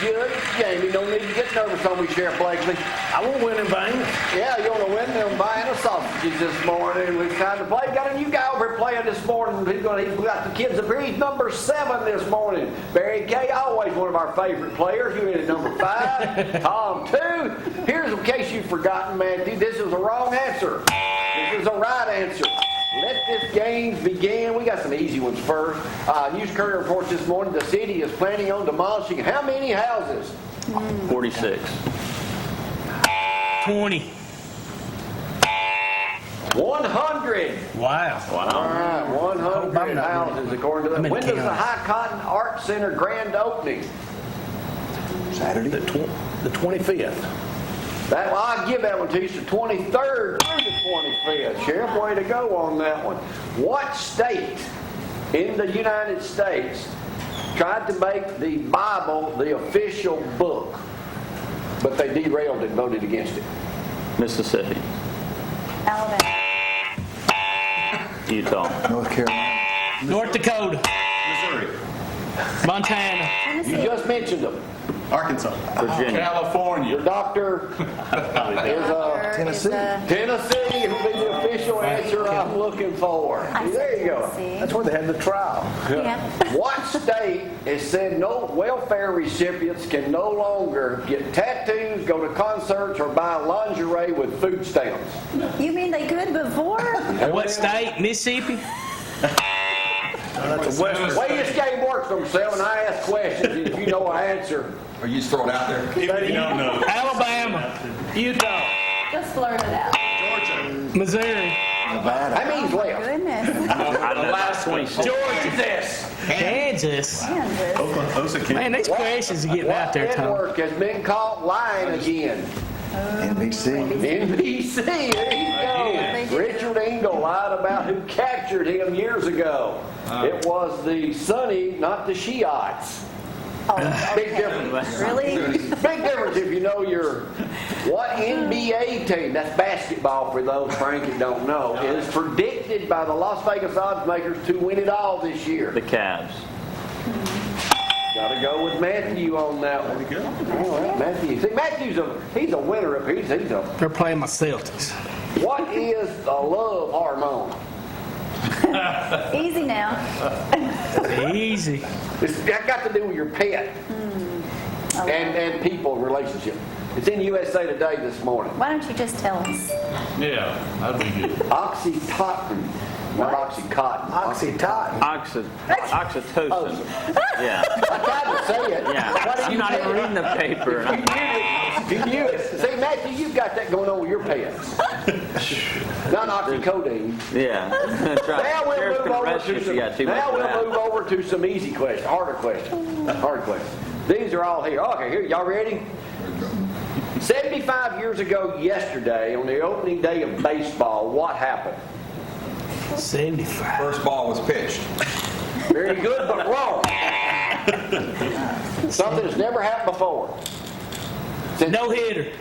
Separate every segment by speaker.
Speaker 1: Judge Jamie. No need to get nervous on me, Sheriff Blakely.
Speaker 2: I won't win in vain.
Speaker 1: Yeah, you want to win them buying the sausages this morning. We've time to play. Got a new guy over here playing this morning. He's got the kids up here. He's number 7 this morning. Barry Kay, always one of our favorite players. You is number 5. Tom 2. Here's in case you've forgotten, Matthew. This is a wrong answer. This is a right answer. Let this game begin. We got some easy ones first. News Courier reports this morning the city is planning on demolishing how many houses?
Speaker 3: 46.
Speaker 2: 20.
Speaker 1: 100.
Speaker 2: Wow.
Speaker 1: All right, 100 houses according to that. When does the High Cotton Art Center grand opening?
Speaker 4: Saturday?
Speaker 2: The 25th.
Speaker 1: Well, I'll give that one to you. It's the 23rd through the 25th. Sheriff, way to go on that one. What state in the United States tried to make the Bible the official book, but they derailed it and voted against it?
Speaker 3: Mississippi.
Speaker 5: Alabama.
Speaker 3: Utah.
Speaker 4: North Carolina.
Speaker 2: North Dakota.
Speaker 6: Missouri.
Speaker 2: Montana.
Speaker 1: You just mentioned them.
Speaker 6: Arkansas.
Speaker 3: Virginia.
Speaker 6: California.
Speaker 1: Your doctor is
Speaker 4: Tennessee.
Speaker 1: Tennessee would be the official answer I'm looking for. There you go.
Speaker 4: That's where they had the trial.
Speaker 5: Yeah.
Speaker 1: What state has said no welfare recipients can no longer get tattoos, go to concerts, or buy lingerie with food stamps?
Speaker 5: You mean they could before?
Speaker 2: What state? Mississippi?
Speaker 4: That's a western.
Speaker 1: The way this game works, I'm saying, I ask questions, and if you know an answer,
Speaker 7: Or you just throw it out there?
Speaker 6: Even if you don't know.
Speaker 2: Alabama. Utah.
Speaker 5: Just blurt it out.
Speaker 6: Georgia.
Speaker 2: Missouri.
Speaker 4: Nevada.
Speaker 1: that means left.
Speaker 5: Goodness.
Speaker 3: The last 26.
Speaker 1: Kansas.
Speaker 2: Kansas.
Speaker 5: Kansas.
Speaker 6: Oklahoma.
Speaker 2: Man, these questions are getting out
Speaker 1: What
Speaker 2: there, Tom.
Speaker 1: network has been caught lying again?
Speaker 4: NBC.
Speaker 1: NBC, there you go. Richard Engel lied about who captured him years ago. It was the Sunni, not the Shiites. Big difference.
Speaker 5: Really?
Speaker 1: Big difference if you know what NBA team, that's basketball for those, Frank, that don't know, is predicted by the Las Vegas odds makers to win it all this year.
Speaker 3: The Cavs.
Speaker 1: Gotta go with Matthew on that one.
Speaker 6: There you go.
Speaker 1: All right, Matthew. See, he's a winner up here.
Speaker 2: They're playing my Celtics.
Speaker 1: What is the love hormone?
Speaker 5: Easy now.
Speaker 2: Easy.
Speaker 1: That got to do with your pet and people relationship. It's in USA Today this morning.
Speaker 5: Why don't you just tell us?
Speaker 6: Yeah, that'd be good.
Speaker 1: Oxytocin. Not Oxycontin.
Speaker 4: Oxytocin.
Speaker 3: Oxytocin. Yeah.
Speaker 1: I tried to say it.
Speaker 3: Yeah.
Speaker 1: Why did
Speaker 3: You're
Speaker 1: you
Speaker 3: not
Speaker 1: say
Speaker 3: even
Speaker 1: it?
Speaker 3: reading the paper.
Speaker 1: You knew it. See, Matthew, you've got that going on with your pets. Not oxycodone.
Speaker 3: Yeah. That's right.
Speaker 1: Now we'll
Speaker 3: Sheriff
Speaker 1: move
Speaker 3: can
Speaker 1: over
Speaker 3: arrest you
Speaker 1: to
Speaker 3: if you got too much of that.
Speaker 1: to some easy questions, harder questions. These are all here. Okay, here, y'all ready? 75 years ago yesterday, on the opening day of baseball, what happened?
Speaker 2: 75.
Speaker 7: First ball was pitched.
Speaker 1: Very good, but wrong. Something that's never happened before.
Speaker 2: No hitter.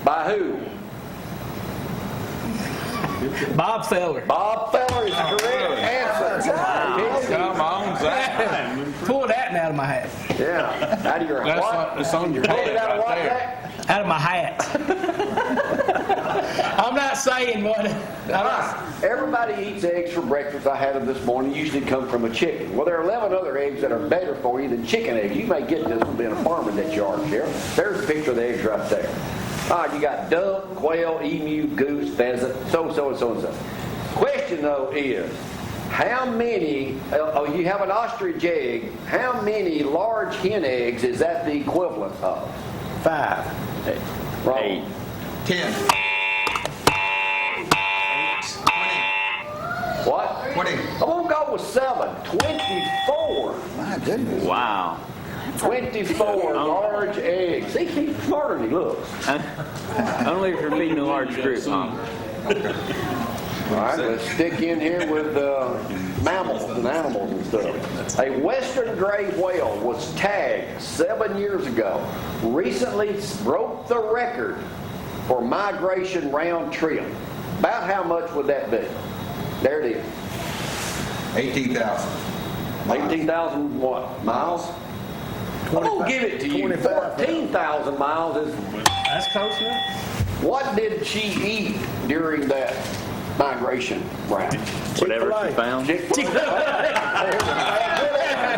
Speaker 1: By who?
Speaker 2: Bob Feller.
Speaker 1: Bob Feller is the correct answer.
Speaker 6: Come on, Zach.
Speaker 2: Pull that out of my hat.
Speaker 1: Yeah. Out of your what?
Speaker 6: It's on your
Speaker 1: Pull it
Speaker 6: head
Speaker 1: out of
Speaker 6: right
Speaker 1: what,
Speaker 6: there.
Speaker 1: Zach?
Speaker 2: Out of my hat. I'm not saying what.
Speaker 1: Everybody eats eggs for breakfast. I had them this morning. Usually come from a chicken. Well, there are 11 other eggs that are better for you than chicken eggs. You may get this from being a farmer that you are, Sheriff. There's a picture of the eggs right there. You got duck, quail, emu, goose, pheasant, so. Question, though, is how many, you have an ostrich egg, how many large hen eggs is that the equivalent of?
Speaker 4: 5.
Speaker 3: 8.
Speaker 1: Wrong.
Speaker 3: 8.
Speaker 7: 10. 20.
Speaker 1: What?
Speaker 7: 20.
Speaker 1: I'm going to go with 7. 24.
Speaker 4: My goodness.
Speaker 3: Wow.
Speaker 1: 24 large eggs. See, he's smarter than he looks.
Speaker 3: Only if you're feeding a large group, huh?
Speaker 1: All right, let's stick in here with mammals and animals and stuff. A western gray whale was tagged 7 years ago. Recently broke the record for migration round trip. About how much would that be? There it is.
Speaker 7: 18,000.
Speaker 1: 18,000 what? Miles? I'm gonna give it to you. 14,000 miles is.
Speaker 2: That's close enough.
Speaker 1: What did she eat during that migration route?
Speaker 3: Whatever she found.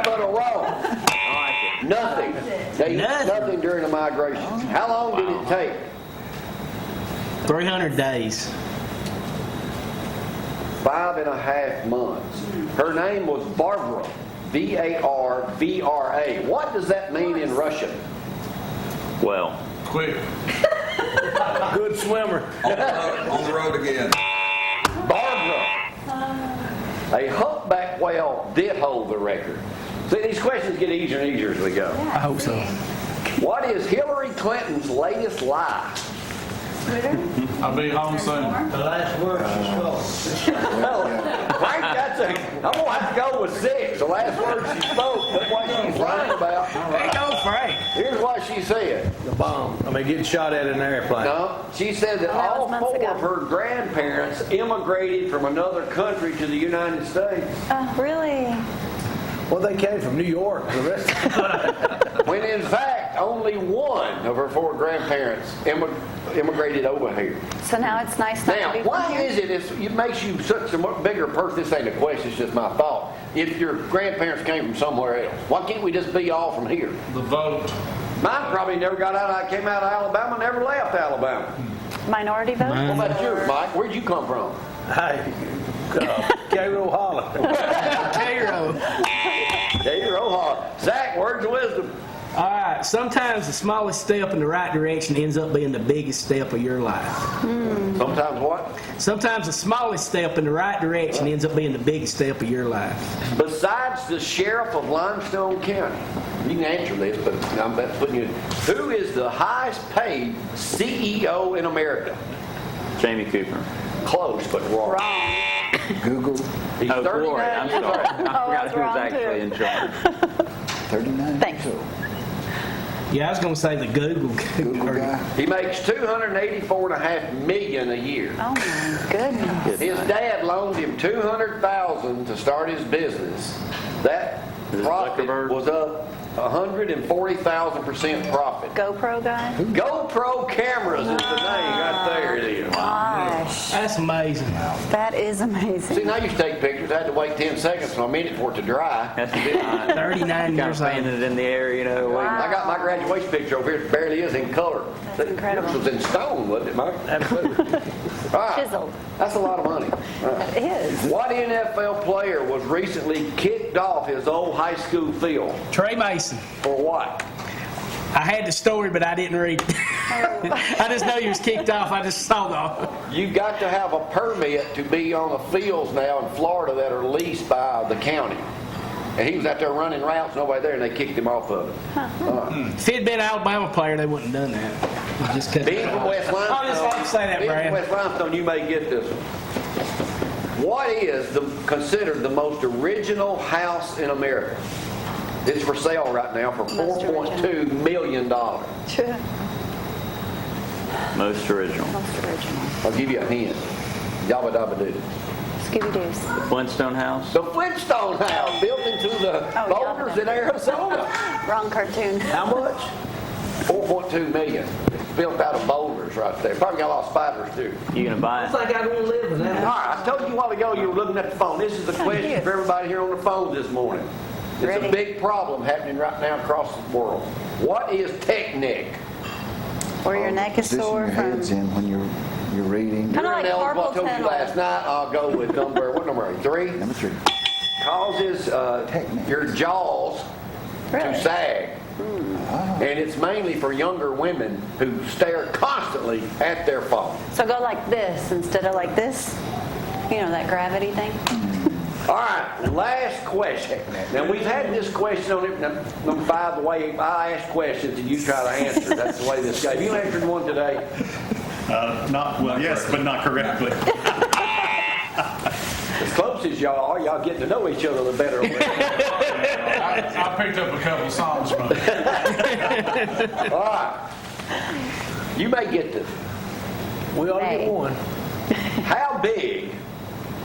Speaker 1: But wrong.
Speaker 3: I like it.
Speaker 1: Nothing. They eat
Speaker 2: Nothing.
Speaker 1: nothing during the migration. How long did it take?
Speaker 2: 300 days.
Speaker 1: 5.5 months. Her name was Barbara. Varvra. What does that mean in Russian?
Speaker 3: Well,
Speaker 6: Quick.
Speaker 2: Good swimmer.
Speaker 7: On the road again.
Speaker 1: Barbara. A humpback whale did hold the record. See, these questions get easier and easier as we go.
Speaker 2: I hope so.
Speaker 1: What is Hillary Clinton's latest lie?
Speaker 6: I'll be home soon.
Speaker 1: Well, Frank, I'm going to have to go with 6. The last word she spoke, that's what she's lying about.
Speaker 2: Hey, go Frank.
Speaker 1: Here's what she said.
Speaker 8: The bomb. I mean, getting shot at in an airplane.
Speaker 1: No, she said that
Speaker 5: Well, that
Speaker 1: all
Speaker 5: was months
Speaker 1: 4
Speaker 5: ago.
Speaker 1: of her grandparents immigrated from another country to the United States.
Speaker 5: Really?
Speaker 8: Well, they came from New York. The rest.
Speaker 1: When in fact, only 1 of her 4 grandparents immigrated over here.
Speaker 5: So now it's nice not to
Speaker 1: Now,
Speaker 5: be from
Speaker 1: why
Speaker 5: here?
Speaker 1: is it makes you such a much bigger person? This ain't a question, it's just my thought. If your grandparents came from somewhere else, why can't we just be all from here?
Speaker 6: The vote.
Speaker 1: Mine probably never got out. I came out of Alabama, never left Alabama.
Speaker 5: Minority vote?
Speaker 1: What about yours, Mike? Where'd you come from?
Speaker 8: Hey, Cairo Holland.
Speaker 2: Cairo.
Speaker 1: Gator O'Hara. Zach, words of wisdom.
Speaker 2: All right. Sometimes the smallest step in the right direction ends up being the biggest step of your life.
Speaker 1: Sometimes what?
Speaker 2: Sometimes the smallest step in the right direction ends up being the biggest step of your life.
Speaker 1: Besides the sheriff of Limestone County, you can answer this, but I'm about to put you in. Who is the highest paid CEO in America?
Speaker 3: Jamie Cooper.
Speaker 1: Close, but wrong.
Speaker 5: Wrong.
Speaker 4: Google,
Speaker 1: He's
Speaker 3: Oh, Glory.
Speaker 1: 39
Speaker 3: I'm
Speaker 1: years
Speaker 3: sorry.
Speaker 1: old.
Speaker 3: I forgot
Speaker 5: was
Speaker 3: who was
Speaker 5: wrong,
Speaker 3: actually
Speaker 5: too.
Speaker 3: in charge.
Speaker 4: 39.
Speaker 5: Thanks.
Speaker 2: Yeah, I was going to say the Google.
Speaker 4: Google guy.
Speaker 1: He makes $284.5 million a year.
Speaker 5: Oh my goodness.
Speaker 1: His dad loaned him $200,000 to start his business. That
Speaker 3: Is it
Speaker 1: profit
Speaker 3: Zuckerberg?
Speaker 1: was up 140,000% profit.
Speaker 5: GoPro guy?
Speaker 1: GoPro cameras is the name right there. It is.
Speaker 5: Gosh,
Speaker 2: That's amazing.
Speaker 5: that is
Speaker 1: See,
Speaker 5: amazing.
Speaker 1: now you take pictures. I had to wait 10 seconds or a minute for it to dry.
Speaker 3: That's a bit
Speaker 2: 39
Speaker 3: kind of
Speaker 2: years old.
Speaker 3: fanning it in the air, you know. waiting.
Speaker 1: I got my graduation picture over here. It barely is in color.
Speaker 5: That's incredible.
Speaker 1: This was in stone, wasn't it, Mike? Absolutely. All right.
Speaker 5: Chiseled.
Speaker 1: That's a lot of money. All right.
Speaker 5: It is.
Speaker 1: What NFL player was recently kicked off his old high school field?
Speaker 2: Trey Mason.
Speaker 1: For what?
Speaker 2: I had the story, but I didn't read it. I just know he was kicked off. I just saw the.
Speaker 1: You got to have a permit to be on the fields now in Florida that are leased by the county. And he was out there running routes, nobody there, and they kicked him off of it.
Speaker 2: If he'd been an Alabama player, they wouldn't have done that. He just couldn't.
Speaker 1: Being from West Limestone,
Speaker 2: I just had to say that,
Speaker 1: being from
Speaker 2: Brad.
Speaker 1: West Limestone, you may get this one. What is considered the most original house in America? It's for sale right now for
Speaker 5: Most
Speaker 1: $4.2 million. I'll
Speaker 5: True.
Speaker 3: Most original.
Speaker 5: Most original.
Speaker 1: give you a hint. Yabba dabba doo.
Speaker 5: Scooby-Doo's.
Speaker 3: Flintstone House.
Speaker 1: The Flintstone house built into the
Speaker 5: Oh,
Speaker 1: boulders
Speaker 5: Yabba
Speaker 1: in Arizona.
Speaker 5: Wrong cartoon.
Speaker 1: How much? $4.2 million. It's built out of boulders right there. Probably got a lot of spiders too.
Speaker 3: You gonna buy it?
Speaker 8: like I don't live in
Speaker 1: All
Speaker 8: that.
Speaker 1: right, I told you a while ago you were looking at the phone. This is a question
Speaker 5: you.
Speaker 1: for everybody here on the phone this morning. It's
Speaker 5: Ready.
Speaker 1: a big problem happening right now across the world. What is Technic?
Speaker 5: Where your neck is
Speaker 4: Position
Speaker 5: sore
Speaker 4: your
Speaker 5: from.
Speaker 4: heads in when you're reading.
Speaker 5: Kinda like
Speaker 1: What I
Speaker 5: carpal
Speaker 1: told you
Speaker 5: tunnel.
Speaker 1: last night, I'll go with what number? 3?
Speaker 4: Number 3.
Speaker 1: Causes
Speaker 4: Technic.
Speaker 1: your jaws
Speaker 5: Really?
Speaker 1: to sag. And it's mainly for younger women who stare constantly at their phone.
Speaker 5: So go like this instead of like this. You know, that gravity thing.
Speaker 1: All right, last question. Now, we've had this question on it. Number 5, the way I ask questions and you try to answer. That's the way this goes. You answered one today.
Speaker 6: Yes, but not correctly.
Speaker 1: As close as y'all are, y'all getting to know each other a little better.
Speaker 6: I picked up a couple songs from it.
Speaker 1: All right. You may get this.
Speaker 8: We ought to
Speaker 5: Hey.
Speaker 8: get one.
Speaker 1: How big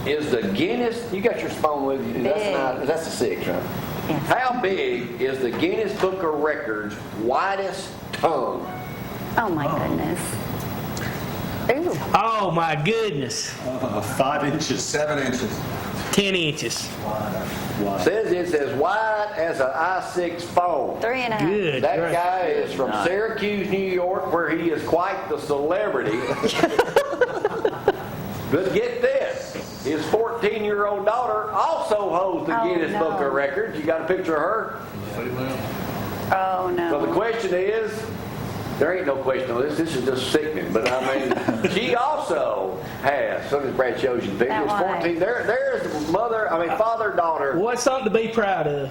Speaker 1: is the Guinness? You got your phone with you. That's
Speaker 5: Big.
Speaker 1: not. That's a 6, right?
Speaker 5: Yes.
Speaker 1: How big is the Guinness Book of Records widest tongue?
Speaker 5: Oh my goodness. Ooh.
Speaker 2: Oh my goodness.
Speaker 9: 5 inches.
Speaker 7: 7 inches.
Speaker 2: 10 inches.
Speaker 1: Says it's as wide as an I-6 phone.
Speaker 5: 3.5.
Speaker 2: Good.
Speaker 1: That
Speaker 2: grief.
Speaker 1: guy is from
Speaker 3: Nice.
Speaker 1: Syracuse, New York, where he is quite the celebrity. But get this, his 14-year-old daughter also holds the
Speaker 5: Oh,
Speaker 1: Guinness Book
Speaker 5: no.
Speaker 1: of Records. You got a picture of her?
Speaker 5: Oh
Speaker 1: So the
Speaker 5: no.
Speaker 1: question is, there ain't no question on this. This is just sickening. But I mean, she also has. So as Brad shows you the picture.
Speaker 5: That
Speaker 1: It's 14. There's the father, daughter.
Speaker 2: What's something to be proud of?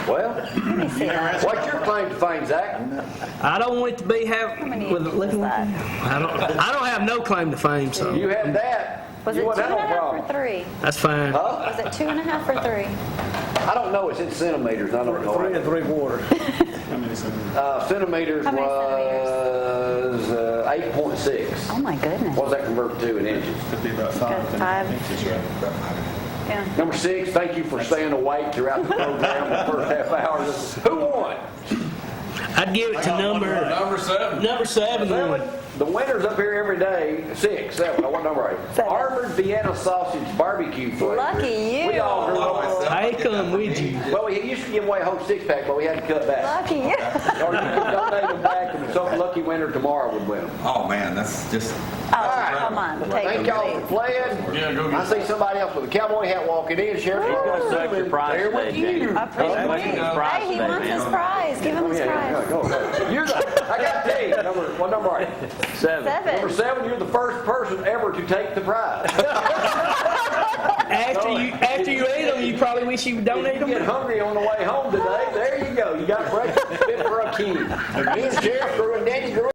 Speaker 1: Well,
Speaker 5: Let me see that.
Speaker 1: what's your claim to fame, Zach?
Speaker 2: I don't want it to be
Speaker 5: How many
Speaker 2: with
Speaker 5: inches is that?
Speaker 2: I don't have no claim to fame, so
Speaker 1: You had that.
Speaker 5: Was
Speaker 1: you
Speaker 5: it
Speaker 1: wouldn't have no
Speaker 5: 2.5
Speaker 1: problem.
Speaker 5: or 3?
Speaker 2: that's fine.
Speaker 1: Huh?
Speaker 5: Was it 2.5 or 3?
Speaker 1: I don't know. It's in centimeters. I don't know.
Speaker 8: 3 3/4.
Speaker 1: Centimeters
Speaker 5: How many
Speaker 1: was 8.6.
Speaker 5: Oh my goodness.
Speaker 1: What does that convert to in inches?
Speaker 9: Could be about 5
Speaker 5: Good, 5.
Speaker 9: inches, right?
Speaker 5: Yeah.
Speaker 1: Number 6, thank you for staying awake throughout the program, the first half hour. Who won?
Speaker 2: I'd give it to number
Speaker 6: 7.
Speaker 2: 7.
Speaker 1: Seven. The winner's up here every day. 6, 7. What number are you?
Speaker 5: 7.
Speaker 1: Armored Vienna sausage barbecue flavor.
Speaker 5: Lucky you.
Speaker 1: We all grew up on.
Speaker 2: I come with you.
Speaker 1: Well, we used to give away a whole 6-pack, but we had to cut back.
Speaker 5: Lucky you.
Speaker 1: Or you could donate them back, and some lucky winner tomorrow would win them.
Speaker 7: Oh, man, that's just,
Speaker 5: Oh, come on. Take
Speaker 1: Thank
Speaker 5: it,
Speaker 1: y'all for
Speaker 5: please.
Speaker 1: playing.
Speaker 6: Yeah, go
Speaker 1: I
Speaker 6: get
Speaker 1: see somebody else with a cowboy hat walking in. Sheriff,
Speaker 3: He's gonna select your prize
Speaker 1: there with
Speaker 3: today,
Speaker 1: you.
Speaker 3: Jamie.
Speaker 5: I appreciate
Speaker 3: Select
Speaker 5: it.
Speaker 3: your prize
Speaker 5: Hey, he
Speaker 3: today,
Speaker 5: wants
Speaker 3: man.
Speaker 5: his prize. Give him his
Speaker 1: Yeah,
Speaker 5: prize.
Speaker 1: go. You're the, I got to tell you, what number are you?
Speaker 3: 7.
Speaker 1: Number
Speaker 5: 7.
Speaker 1: 7, you're the first person ever to take the prize.
Speaker 2: After you eat them, you probably wish you donated
Speaker 1: You get
Speaker 2: them.
Speaker 1: hungry on the way home today, there you go. You got breakfast fit for a king. Me and Sheriff grew and Danny grew